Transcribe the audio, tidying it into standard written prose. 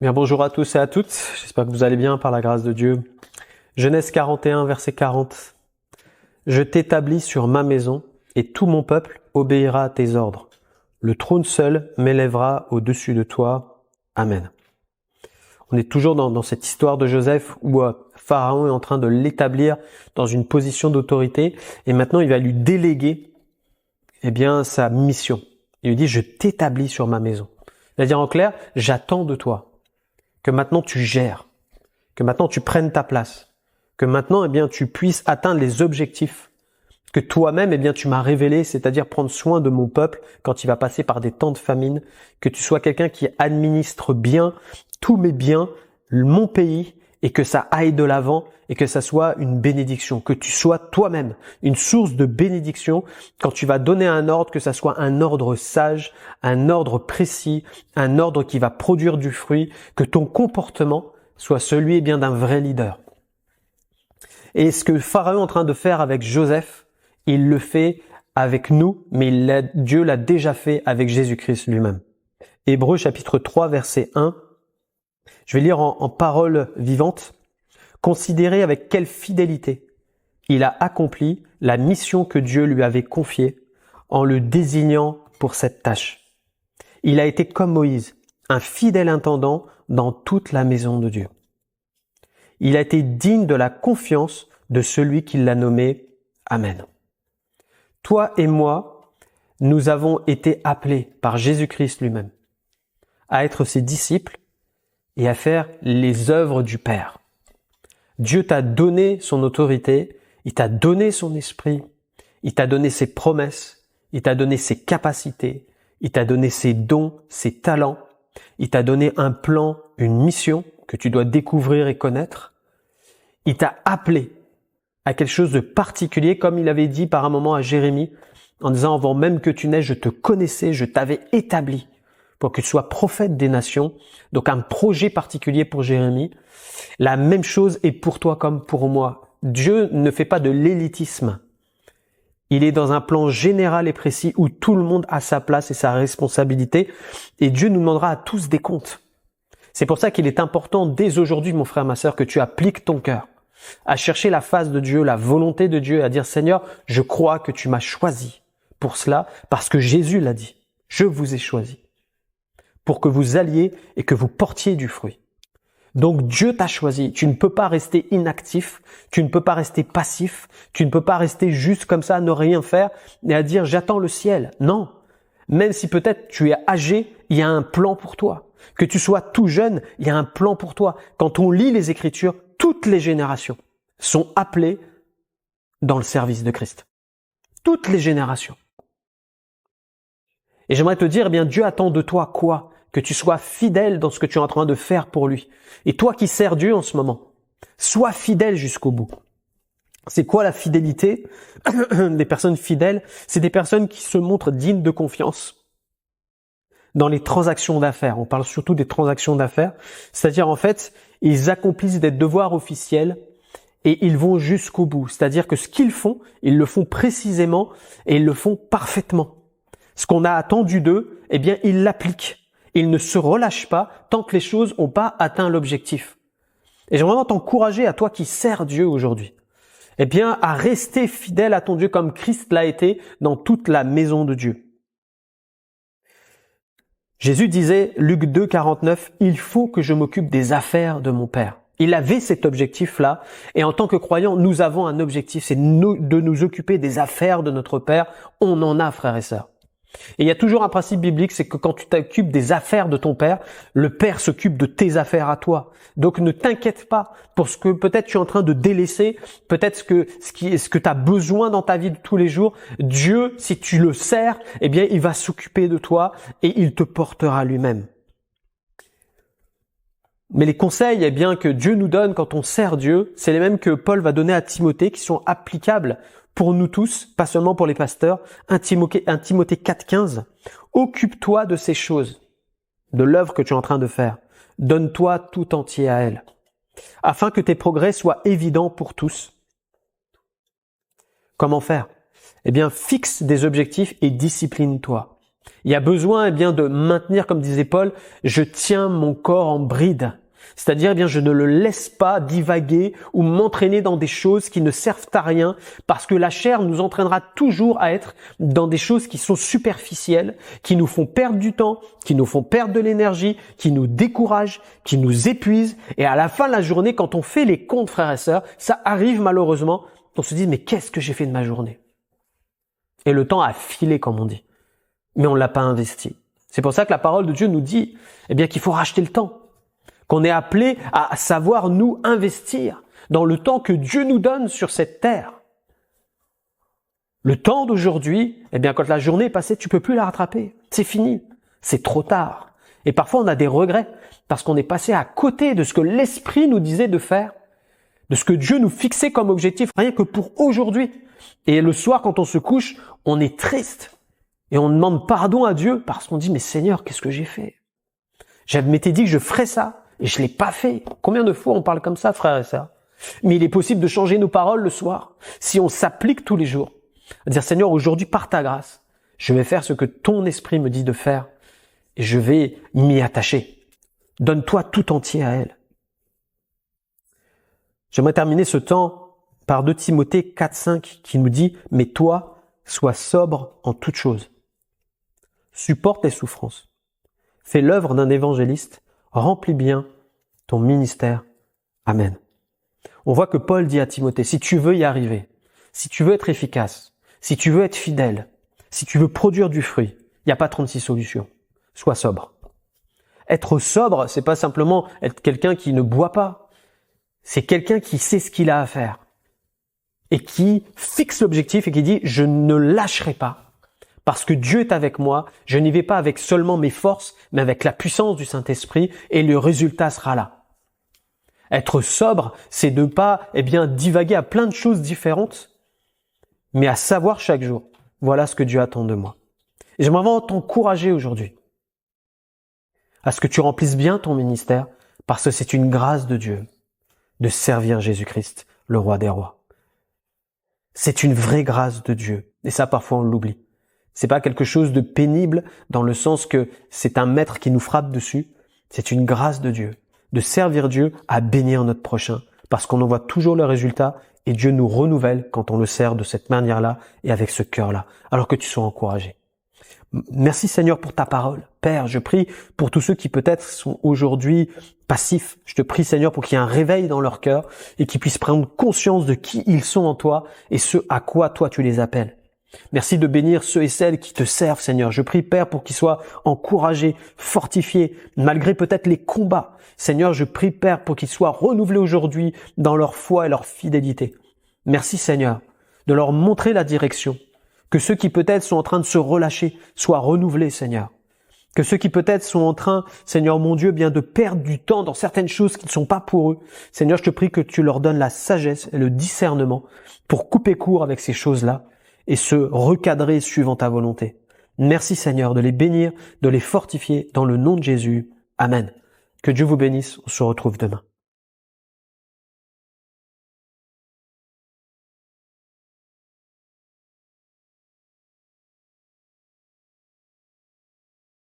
Bien, bonjour à tous et à toutes. J'espère que vous allez bien par la grâce de Dieu. Genèse 41, verset 40. Je t'établis sur ma maison et tout mon peuple obéira à tes ordres. Le trône seul m'élèvera au-dessus de toi. Amen. On est toujours dans cette histoire de Joseph où Pharaon est en train de l'établir dans une position d'autorité et maintenant il va lui déléguer sa mission. Il lui dit, je t'établis sur ma maison. C'est-à-dire en clair, j'attends de toi que maintenant tu gères, que maintenant tu prennes ta place, que maintenant tu puisses atteindre les objectifs que toi-même tu m'as révélé, c'est-à-dire prendre soin de mon peuple quand il va passer par des temps de famine, que tu sois quelqu'un qui administre bien tous mes biens, mon pays, et que ça aille de l'avant et que ça soit une bénédiction, que tu sois toi-même une source de bénédiction quand tu vas donner un ordre, que ça soit un ordre sage, un ordre précis, un ordre qui va produire du fruit, que ton comportement soit celui d'un vrai leader. Et ce que Pharaon est en train de faire avec Joseph, il le fait avec nous, mais Dieu l'a déjà fait avec Jésus-Christ lui-même. Hébreux chapitre 3 verset 1. Je vais lire en parole vivante. Considérez avec quelle fidélité il a accompli la mission que Dieu lui avait confiée en le désignant pour cette tâche. Il a été comme Moïse, un fidèle intendant dans toute la maison de Dieu. Il a été digne de la confiance de celui qui l'a nommé. Amen. Toi et moi, nous avons été appelés par Jésus-Christ lui-même à être ses disciples et à faire les œuvres du Père. Dieu t'a donné son autorité, il t'a donné son esprit, il t'a donné ses promesses, il t'a donné ses capacités, il t'a donné ses dons, ses talents, il t'a donné un plan, une mission que tu dois découvrir et connaître. Il t'a appelé à quelque chose de particulier, comme il avait dit par un moment à Jérémie, en disant avant même que tu naisses, je te connaissais, je t'avais établi pour que tu sois prophète des nations. Donc un projet particulier pour Jérémie. La même chose est pour toi comme pour moi. Dieu ne fait pas de l'élitisme. Il est dans un plan général et précis où tout le monde a sa place et sa responsabilité. Et Dieu nous demandera à tous des comptes. C'est pour ça qu'il est important dès aujourd'hui, mon frère, ma sœur, que tu appliques ton cœur à chercher la face de Dieu, la volonté de Dieu, à dire Seigneur, je crois que tu m'as choisi pour cela, parce que Jésus l'a dit. Je vous ai choisi pour que vous alliez et que vous portiez du fruit. Donc Dieu t'a choisi. Tu ne peux pas rester inactif, tu ne peux pas rester passif, tu ne peux pas rester juste comme ça à ne rien faire et à dire j'attends le ciel. Non. Même si peut-être tu es âgé, il y a un plan pour toi. Que tu sois tout jeune, il y a un plan pour toi. Quand on lit les Écritures, toutes les générations sont appelées dans le service de Christ. Toutes les générations. Et j'aimerais te dire, Dieu attend de toi quoi? Que tu sois fidèle dans ce que tu es en train de faire pour lui. Et toi qui sers Dieu en ce moment, sois fidèle jusqu'au bout. C'est quoi la fidélité? Des personnes fidèles, c'est des personnes qui se montrent dignes de confiance dans les transactions d'affaires. On parle surtout des transactions d'affaires. C'est-à-dire, en fait, ils accomplissent des devoirs officiels et ils vont jusqu'au bout. C'est-à-dire que ce qu'ils font, ils le font précisément et ils le font parfaitement. Ce qu'on a attendu d'eux, ils l'appliquent. Ils ne se relâchent pas tant que les choses n'ont pas atteint l'objectif. Et j'aimerais vraiment t'encourager, à toi qui sers Dieu aujourd'hui, à rester fidèle à ton Dieu comme Christ l'a été dans toute la maison de Dieu. Jésus disait, Luc 2, 49, « Il faut que je m'occupe des affaires de mon Père ». Il avait cet objectif-là, et en tant que croyants, nous avons un objectif, c'est de nous occuper des affaires de notre Père. On en a, frères et sœurs. Et il y a toujours un principe biblique, c'est que quand tu t'occupes des affaires de ton Père, le Père s'occupe de tes affaires à toi. Donc ne t'inquiète pas pour ce que peut-être tu es en train de délaisser, peut-être ce que tu as besoin dans ta vie de tous les jours. Dieu, si tu le sers, il va s'occuper de toi et il te portera lui-même. Mais les conseils que Dieu nous donne quand on sert Dieu, c'est les mêmes que Paul va donner à Timothée, qui sont applicables pour nous tous, pas seulement pour les pasteurs. 1 Timothée 4,15. Occupe-toi de ces choses, de l'œuvre que tu es en train de faire. Donne-toi tout entier à elle, afin que tes progrès soient évidents pour tous. Comment faire? Fixe des objectifs et discipline-toi. Il y a besoin, de maintenir, comme disait Paul, je tiens mon corps en bride. C'est-à-dire, je ne le laisse pas divaguer ou m'entraîner dans des choses qui ne servent à rien, parce que la chair nous entraînera toujours à être dans des choses qui sont superficielles, qui nous font perdre du temps, qui nous font perdre de l'énergie, qui nous découragent, qui nous épuisent. Et à la fin de la journée, quand on fait les comptes, frères et sœurs, ça arrive malheureusement, on se dit, mais qu'est-ce que j'ai fait de ma journée? Et le temps a filé, comme on dit. Mais on ne l'a pas investi. C'est pour ça que la parole de Dieu nous dit, qu'il faut racheter le temps. Qu'on est appelé à savoir nous investir dans le temps que Dieu nous donne sur cette terre. Le temps d'aujourd'hui, quand la journée est passée, tu peux plus la rattraper. C'est fini. C'est trop tard. Et parfois, on a des regrets parce qu'on est passé à côté de ce que l'Esprit nous disait de faire, de ce que Dieu nous fixait comme objectif, rien que pour aujourd'hui. Et le soir, quand on se couche, on est triste. Et on demande pardon à Dieu parce qu'on dit, mais Seigneur, qu'est-ce que j'ai fait? Je m'étais dit que je ferais ça et je l'ai pas fait. Combien de fois on parle comme ça, frères et sœurs? Mais il est possible de changer nos paroles le soir si on s'applique tous les jours. À dire, Seigneur, aujourd'hui, par ta grâce, je vais faire ce que ton esprit me dit de faire et je vais m'y attacher. Donne-toi tout entier à elle. J'aimerais terminer ce temps par 2 Timothée 4:5 qui nous dit, mais toi, sois sobre en toutes choses. Supporte les souffrances. Fais l'œuvre d'un évangéliste. Remplis bien ton ministère. Amen. On voit que Paul dit à Timothée, si tu veux y arriver, si tu veux être efficace, si tu veux être fidèle, si tu veux produire du fruit, il n'y a pas 36 solutions. Sois sobre. Être sobre, c'est pas simplement être quelqu'un qui ne boit pas. C'est quelqu'un qui sait ce qu'il a à faire et qui fixe l'objectif et qui dit, je ne lâcherai pas. Parce que Dieu est avec moi, je n'y vais pas avec seulement mes forces, mais avec la puissance du Saint-Esprit et le résultat sera là. Être sobre, c'est de ne pas divaguer à plein de choses différentes, mais à savoir chaque jour, voilà ce que Dieu attend de moi. Et j'aimerais vraiment t'encourager aujourd'hui à ce que tu remplisses bien ton ministère, parce que c'est une grâce de Dieu de servir Jésus-Christ, le roi des rois. C'est une vraie grâce de Dieu, et ça parfois on l'oublie. C'est pas quelque chose de pénible dans le sens que c'est un maître qui nous frappe dessus. C'est une grâce de Dieu, de servir Dieu à bénir notre prochain, parce qu'on en voit toujours le résultat et Dieu nous renouvelle quand on le sert de cette manière-là et avec ce cœur-là, alors que tu sois encouragé. Merci Seigneur pour ta parole. Père, je prie pour tous ceux qui peut-être sont aujourd'hui passifs. Je te prie Seigneur pour qu'il y ait un réveil dans leur cœur et qu'ils puissent prendre conscience de qui ils sont en toi et ce à quoi toi tu les appelles. Merci de bénir ceux et celles qui te servent, Seigneur. Je prie, Père, pour qu'ils soient encouragés, fortifiés, malgré peut-être les combats. Seigneur, je prie, Père, pour qu'ils soient renouvelés aujourd'hui dans leur foi et leur fidélité. Merci, Seigneur, de leur montrer la direction. Que ceux qui peut-être sont en train de se relâcher soient renouvelés, Seigneur. Que ceux qui peut-être sont en train, Seigneur mon Dieu, de perdre du temps dans certaines choses qui ne sont pas pour eux. Seigneur, je te prie que tu leur donnes la sagesse et le discernement pour couper court avec ces choses-là et se recadrer suivant ta volonté. Merci Seigneur de les bénir, de les fortifier dans le nom de Jésus. Amen. Que Dieu vous bénisse. On se retrouve demain.